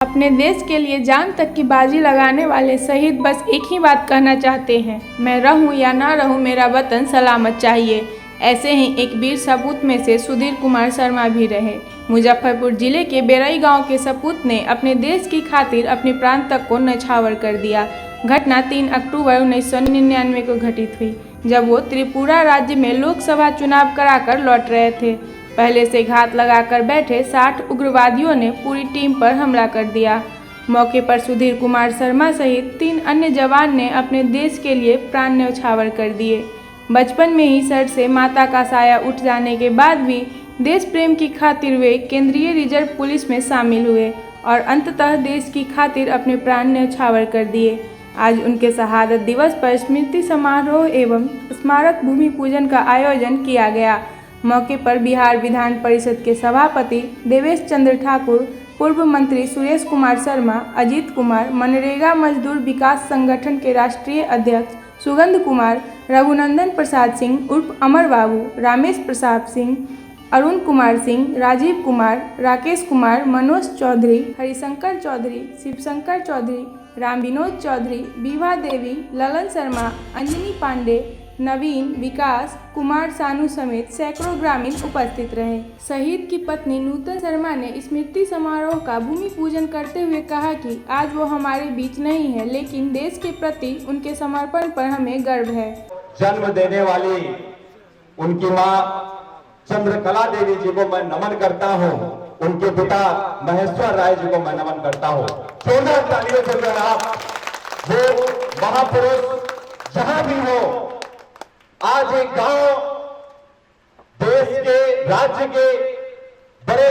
अपने देश के लिए जान तक की बाजी लगाने वाले शहीद बस एक ही बात कहना चाहते हैं, मैं रहूं या ना रहूं मेरा वतन सलामत चाहिए। ऐसे ही एक वीर सपूत में से सुधीर कुमार शर्मा भी रहे। मुजफ्फरपुर जिले के बेरई गांव के सपूत ने अपने देश की खातिर अपने प्राण तक को न्यौछावर कर दिया। घटना 3 अक्टूबर 1999 को घटित हुई, जब वो त्रिपुरा राज्य में लोकसभा चुनाव कराकर लौट रहे थे। पहले से घात लगाकर बैठे 60 उग्रवादियों ने पूरी टीम पर हमला कर दिया। मौके पर सुधीर कुमार शर्मा सहित 3 अन्य जवान ने अपने देश के लिए प्राण न्यौछावर कर दिए। बचपन में ही सर से माता का साया उठ जाने के बाद भी देश प्रेम की खातिर वे केंद्रीय रिजर्व पुलिस में शामिल हुए और अंततः देश की खातिर अपने प्राण न्यौछावर कर दिए। आज उनके शहादत दिवस पर स्मृति समारोह एवं स्मारक भूमि पूजन का आयोजन किया गया। मौके पर बिहार विधान परिषद के सभापति देवेश चंद्र ठाकुर, पूर्व मंत्री सुरेश कुमार शर्मा, अजीत कुमार, मनरेगा मजदूर विकास संगठन के राष्ट्रीय अध्यक्ष सुगंध कुमार, रघुनंदन प्रसाद सिंह उर्फ अमर बाबू, रामेश प्रसाद सिंह, अरुण कुमार सिंह, राजीव कुमार, राकेश कुमार, मनोज चौधरी, हरिशंकर चौधरी, शिवशंकर चौधरी, राम विनोद चौधरी, विभा देवी, ललन शर्मा, अंजनी पांडे, नवीन, विकास कुमार सानू समेत सैकड़ों ग्रामीण उपस्थित रहे। शहीद की पत्नी नूतन शर्मा ने स्मृति समारोह का भूमि पूजन करते हुए कहा कि आज वो हमारे बीच नहीं है, लेकिन देश के प्रति उनके समर्पण पर हमें गर्व है। जन्म देने वाली उनकी मां चंद्रकला देवी जी को मैं नमन करता हूं, उनके पिता महेश्वर राय जी को मैं नमन करता हूं। जोरदार तालियों से जनाब, वो महापुरुष जहां भी हो, आज एक गांव देश के, राज्य के बड़े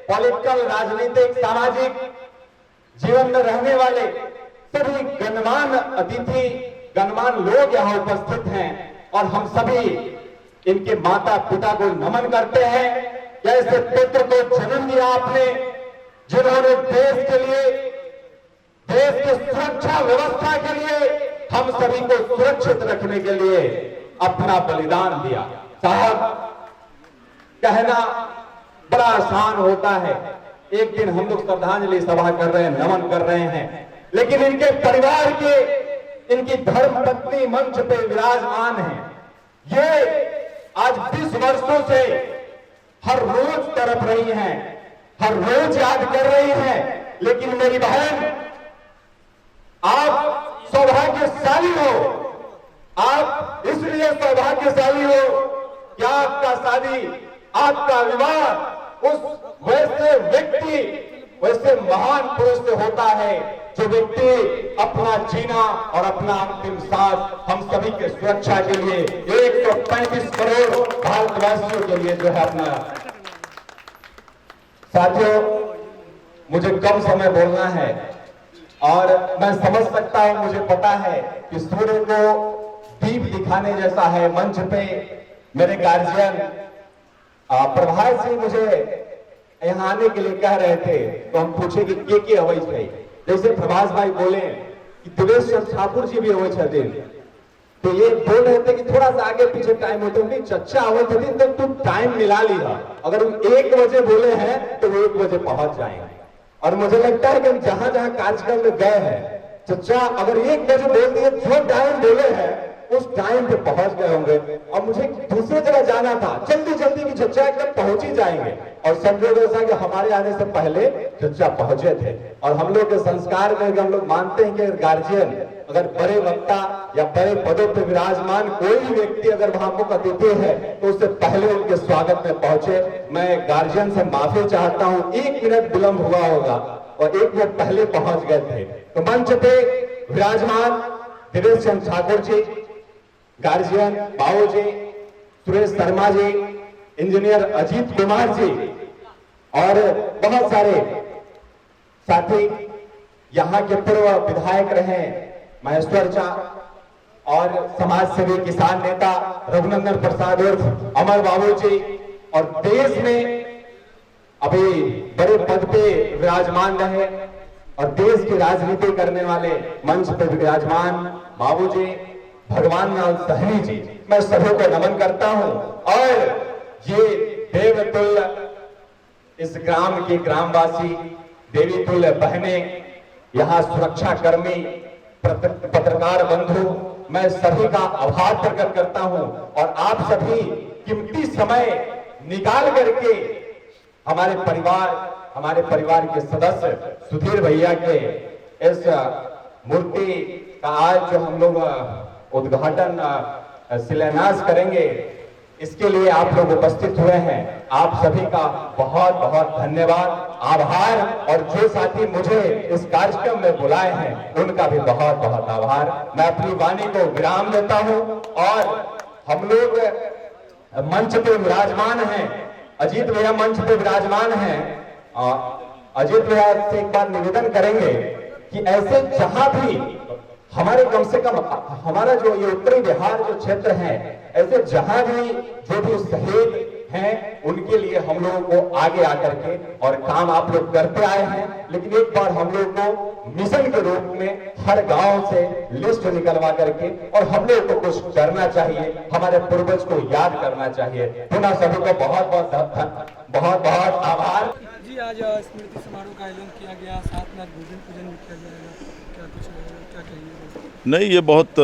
पॉलिटिकल, राजनीतिक, सामाजिक जीवन में रहने वाले सभी गणमान्य अतिथि, गणमान्य लोग यहाँ उपस्थित हैं और हम सभी इनके माता पिता को नमन करते हैं। जैसे पुत्र को जन्म दिया आपने, जिन्होंने देश के लिए, देश की सुरक्षा व्यवस्था के लिए, हम सभी को सुरक्षित रखने के लिए अपना बलिदान दिया। साहब, कहना बड़ा आसान होता है, एक दिन हम लोग श्रद्धांजलि सभा कर रहे हैं, नमन कर रहे हैं, लेकिन इनके परिवार के, इनकी धर्म पत्नी मंच पे विराजमान है। ये आज 20 वर्षों से हर रोज तड़प रही हैं, हर रोज याद कर रही हैं। लेकिन मेरी बहन, आप सौभाग्यशाली हो, आप इसलिए सौभाग्यशाली हो कि आपका शादी, आपका विवाह उस वैसे व्यक्ति, वैसे महान पुरुष से होता है जो व्यक्ति अपना जीना और अपना अंतिम सांस हम सभी के सुरक्षा के लिए 135 करोड़ भारतवासियों के लिए जो है अपना। साथियों, मुझे कम समय बोलना है और मैं समझ सकता हूं, मुझे पता है कि सूर्य को दीप दिखाने जैसा है मंच पे मेरे गार्जियन प्रभात सिंह मुझे यहाँ आने के लिए कह रहे थे, तो हम पूछे कि के अवै छे। जैसे प्रभास भाई बोले कि देवेश चंद्र ठाकुर जी भी अवै छथिन, तो ये बोल रहे थे कि थोड़ा सा आगे पीछे टाइम होते हैं, चच्चा अवै छथिन तो तुम टाइम मिला लिया, अगर वो 1 बजे बोले हैं तो वो 1 बजे पहुंच जाएंगे। और मुझे लगता है कि हम जहां जहां कार्यक्रम में गए हैं, चच्चा अगर 1 बजे बोल दिए, जो टाइम बोले हैं उस टाइम पे पहुंच गए होंगे। और मुझे दूसरी जगह जाना था, जल्दी जल्दी की चच्चा एकदम पहुंच ही जाएंगे, और संजोग ऐसा कि हमारे आने से पहले चच्चा पहुंचे थे। और हम लोग के संस्कार में हम लोग मानते हैं कि गार्जियन अगर बड़े वक्ता या बड़े पदों पर विराजमान कोई भी व्यक्ति अगर वहां मुख्य अतिथि है तो उससे पहले उनके स्वागत में पहुंचे। मैं गार्जियन से माफी चाहता हूं, 1 मिनट विलंब हुआ होगा और 1 मिनट पहले पहुंच गए थे। तो मंच पे विराजमान देवेश चंद्र ठाकुर जी, गार्जियन बाबू जी, सुरेश शर्मा जी, इंजीनियर अजीत कुमार जी और बहुत सारे साथी, यहाँ के पूर्व विधायक रहे महेश्वर चा और समाज सेवी किसान नेता रघुनंदन प्रसाद उर्फ अमर बाबू जी, और देश में अभी बड़े पद पे विराजमान रहे और देश की राजनीति करने वाले मंच पे विराजमान बाबू जी, भगवान लाल सहनी जी, मैं सभी को नमन करता हूं। और ये देवतुल्य इस ग्राम के ग्रामवासी देवी तुल्य बहने, यहाँ सुरक्षा कर्मी, पत्रकार बंधु, मैं सभी का आभार प्रकट करता हूं और आप सभी कीमती समय निकाल करके हमारे परिवार के सदस्य सुधीर भैया के इस मूर्ति का आज जो हम लोग उद्घाटन शिलान्यास करेंगे, इसके लिए आप लोग उपस्थित हुए हैं। आप सभी का बहुत बहुत धन्यवाद, आभार। और जो साथी मुझे इस कार्यक्रम में बुलाए हैं उनका भी बहुत बहुत आभार। मैं अपनी वाणी को विराम देता हूं और हम लोग मंच पे विराजमान हैं, अजीत भैया मंच पे विराजमान हैं। अजीत भैया से एक बार निवेदन करेंगे कि ऐसे जहां भी हमारे कम से कम हमारा जो ये उत्तरी बिहार जो क्षेत्र है, ऐसे जहां भी जो भी शहीद हैं उनके लिए हम लोगों को आगे आकर के और काम आप लोग करते आए हैं। लेकिन एक बार हम लोग को मिशन के रूप में हर गांव से लिस्ट निकलवा करके और हम लोग को कुछ करना चाहिए, हमारे पूर्वज को याद करना चाहिए। पुनः सभी को बहुत बहुत आभार जी। आज स्मृति समारोह का आयोजन किया गया, साथ में भूमि पूजन भी किया जाएगा, क्या कहिए? नहीं, ये बहुत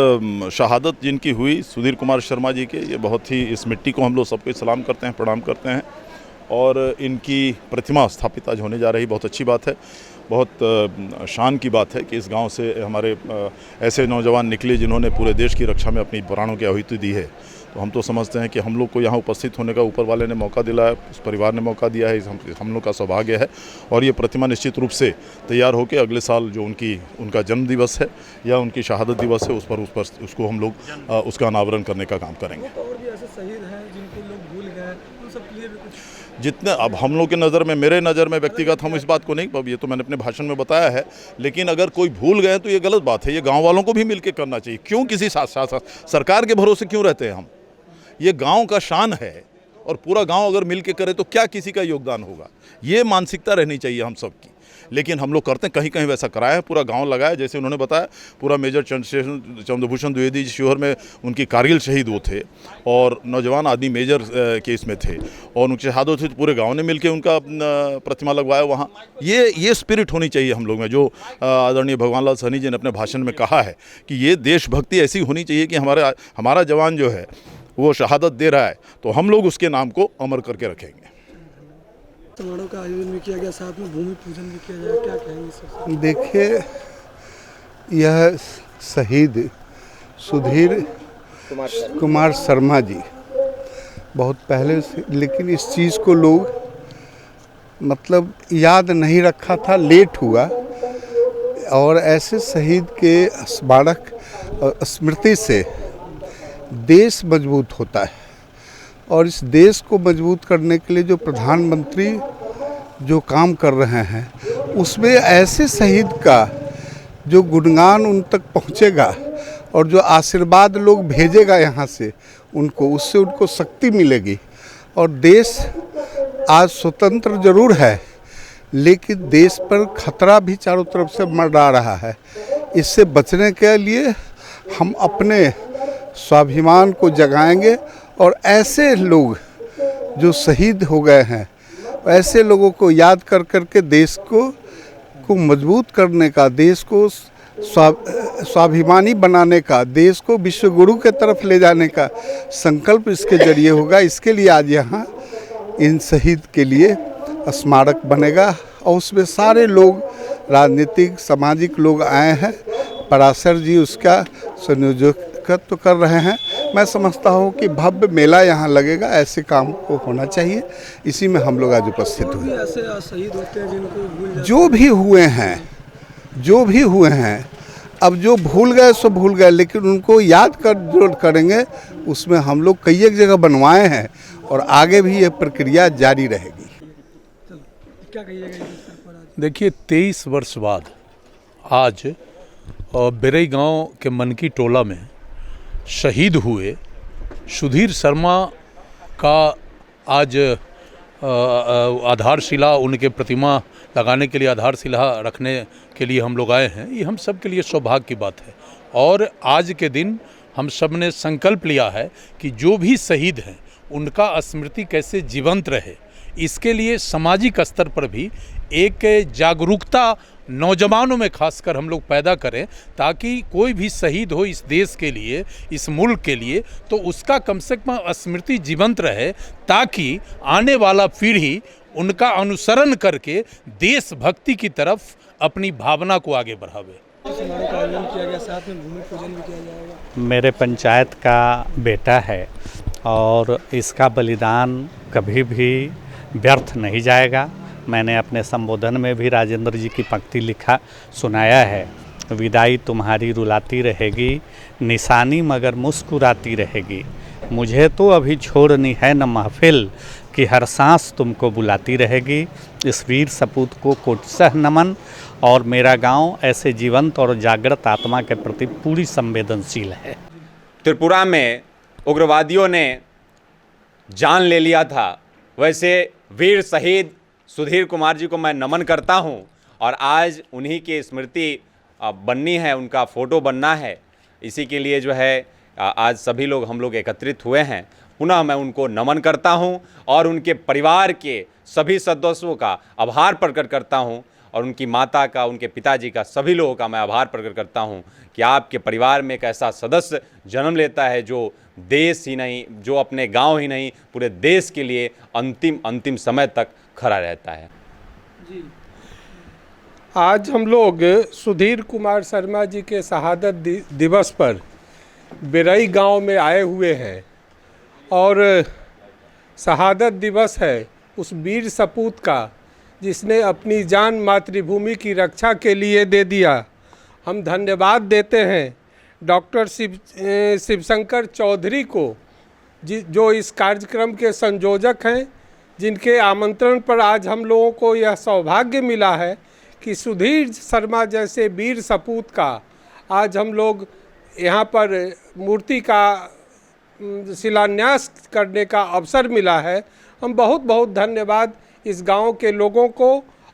शहादत जिनकी हुई सुधीर कुमार शर्मा जी के, ये बहुत ही, इस मिट्टी को हम लोग सबको सलाम करते हैं, प्रणाम करते हैं और इनकी प्रतिमा स्थापित आज होने जा रही, बहुत अच्छी बात है। बहुत शान की बात है कि इस गांव से हमारे ऐसे नौजवान निकले जिन्होंने पूरे देश की रक्षा में अपनी प्राणों की आहुति दी है। तो हम तो समझते हैं कि हम लोग को यहाँ उपस्थित होने का ऊपर वाले ने मौका दिलाया, उस परिवार ने मौका दिया है, हम लोग का सौभाग्य है। और ये प्रतिमा निश्चित रूप से तैयार होकर अगले साल जो उनका जन्म दिवस है या उनकी शहादत दिवस है, उस पर उसको हम लोग उसका अनावरण करने का काम करेंगे। और भी ऐसे शहीद हैं जिनको लोग भूल गए, उन सब के लिए भी कुछ जितने अब हम लोग के नज़र में, मेरे नज़र में व्यक्तिगत, हम इस बात को नहीं, ये तो मैंने अपने भाषण में बताया है, लेकिन अगर कोई भूल गए तो ये गलत बात है। ये गांव वालों को भी मिलकर करना चाहिए। क्यों किसी सरकार के भरोसे क्यों रहते हैं हम? ये गांव का शान है और पूरा गांव अगर मिलके करे तो क्या किसी का योगदान होगा? ये मानसिकता रहनी चाहिए हम सबकी। लेकिन हम लोग करते हैं, कहीं कहीं वैसा कराया है, पूरा गांव लगाया। जैसे उन्होंने बताया, पूरा मेजर चंद्रभूषण द्विवेदी जिस शोहर में उनकी कारगिल शहीद वो थे और नौजवान आदमी मेजर केस में थे और उनकी शहादत हुई, तो पूरे गांव ने मिलकर उनका प्रतिमा लगवाया वहाँ। ये स्पिरिट होनी चाहिए हम लोग में, जो आदरणीय भगवान लाल सहनी जी ने अपने भाषण में कहा है कि ये देशभक्ति ऐसी होनी चाहिए कि हमारा जवान जो है वो शहादत दे रहा है तो हम लोग उसके नाम को अमर करके रखेंगे। समारोह का आयोजन भी किया गया, साथ में भूमि पूजन भी किया जाएगा, क्या कहेंगे सर? देखिए, यह शहीद सुधीर कुमार शर्मा जी बहुत पहले से, लेकिन इस चीज़ को लोग मतलब याद नहीं रखा था, लेट हुआ। और ऐसे शहीद के स्मारक और स्मृति से देश मजबूत होता है और इस देश को मजबूत करने के लिए जो प्रधानमंत्री जो काम कर रहे हैं उसमें ऐसे शहीद का जो गुणगान उन तक पहुंचेगा और जो आशीर्वाद लोग भेजेगा यहाँ से उनको, उससे उनको शक्ति मिलेगी। और देश आज स्वतंत्र जरूर है लेकिन देश पर खतरा भी चारों तरफ से मंडरा रहा है। इससे बचने के लिए हम अपने स्वाभिमान को जगाएंगे और ऐसे लोग जो शहीद हो गए हैं ऐसे लोगों को याद कर करके देश को मजबूत करने का, देश को स्वाभिमानी बनाने का, देश को विश्व गुरु के तरफ ले जाने का संकल्प इसके जरिए होगा। इसके लिए आज यहाँ इन शहीद के लिए स्मारक बनेगा और उसमें सारे लोग, राजनीतिक सामाजिक लोग आए हैं। पराशर जी उसका संयोजकत्व कर रहे हैं। मैं समझता हूँ कि भव्य मेला यहाँ लगेगा, ऐसे काम को होना चाहिए। इसी में हम लोग आज उपस्थित हुए। ऐसे शहीद होते हैं जिनको भूल जो भी हुए हैं, अब जो भूल गए सो भूल गए, लेकिन उनको याद कर जो करेंगे उसमें हम लोग कई एक जगह बनवाए हैं और आगे भी ये प्रक्रिया जारी रहेगी। क्या कहिएगा? देखिए, 23 वर्ष बाद आज बेरई गांव के मनकी टोला में शहीद हुए सुधीर शर्मा का आज आधारशिला, उनके प्रतिमा लगाने के लिए आधारशिला रखने के लिए हम लोग आए हैं। ये हम सब के लिए सौभाग्य की बात है। और आज के दिन हम सब ने संकल्प लिया है कि जो भी शहीद हैं उनका स्मृति कैसे जीवंत रहे, इसके लिए सामाजिक स्तर पर भी एक जागरूकता नौजवानों में खासकर हम लोग पैदा करें, ताकि कोई भी शहीद हो इस देश के लिए, इस मुल्क के लिए, तो उसका कम से कम स्मृति जीवंत रहे, ताकि आने वाला पीढ़ी उनका अनुसरण करके देशभक्ति की तरफ अपनी भावना को आगे बढ़ावे। समारोह का आयोजन किया गया, साथ में भूमि पूजन भी किया जाएगा। मेरे पंचायत का बेटा है और इसका बलिदान कभी भी व्यर्थ नहीं जाएगा। मैंने अपने संबोधन में भी राजेंद्र जी की पंक्ति लिखा सुनाया है, विदाई तुम्हारी रुलाती रहेगी, निशानी मगर मुस्कुराती रहेगी, मुझे तो अभी छोड़नी है न महफिल, कि हर सांस तुमको बुलाती रहेगी। इस वीर सपूत को कोटसह नमन, और मेरा गांव ऐसे जीवंत और जागृत आत्मा के प्रति पूरी संवेदनशील है। त्रिपुरा में उग्रवादियों ने जान ले लिया था, वैसे वीर शहीद सुधीर कुमार जी को मैं नमन करता हूं, और आज उन्हीं की स्मृति बननी है, उनका फ़ोटो बनना है। इसी के लिए जो है आज सभी लोग हम लोग एकत्रित हुए हैं। पुनः मैं उनको नमन करता हूं और उनके परिवार के सभी सदस्यों का आभार प्रकट करता हूं, और उनकी माता का, उनके पिताजी का, सभी लोगों का मैं आभार प्रकट करता हूं कि आपके परिवार में एक ऐसा सदस्य जन्म लेता है जो देश ही नहीं, जो अपने गांव ही नहीं, पूरे देश के लिए अंतिम समय तक खड़ा रहता है। जी, आज हम लोग सुधीर कुमार शर्मा जी के शहादत दिवस पर बिरई गांव में आए हुए हैं, और शहादत दिवस है उस वीर सपूत का जिसने अपनी जान मातृभूमि की रक्षा के लिए दे दिया। हम धन्यवाद देते हैं डॉक्टर शिवशंकर चौधरी को, जो इस कार्यक्रम के संयोजक हैं, जिनके आमंत्रण पर आज हम लोगों को यह सौभाग्य मिला है कि सुधीर शर्मा जैसे वीर सपूत का आज हम लोग यहाँ पर मूर्ति का शिलान्यास करने का अवसर मिला है। हम बहुत बहुत धन्यवाद इस गांव के लोगों को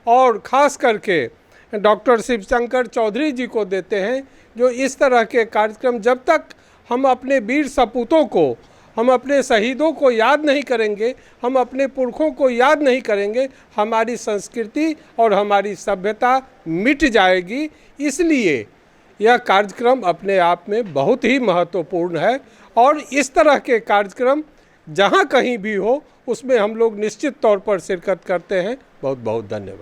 और ख़ास करके डॉक्टर शिवशंकर चौधरी जी को देते हैं, जो इस तरह के कार्यक्रम, जब तक हम अपने वीर सपूतों को, हम अपने शहीदों को याद नहीं करेंगे, हम अपने पुरखों को याद नहीं करेंगे, हमारी संस्कृति और हमारी सभ्यता मिट जाएगी। इसलिए यह कार्यक्रम अपने आप में बहुत ही महत्वपूर्ण है, और इस तरह के कार्यक्रम जहाँ कहीं भी हो उसमें हम लोग निश्चित तौर पर शिरकत करते हैं। बहुत बहुत धन्यवाद।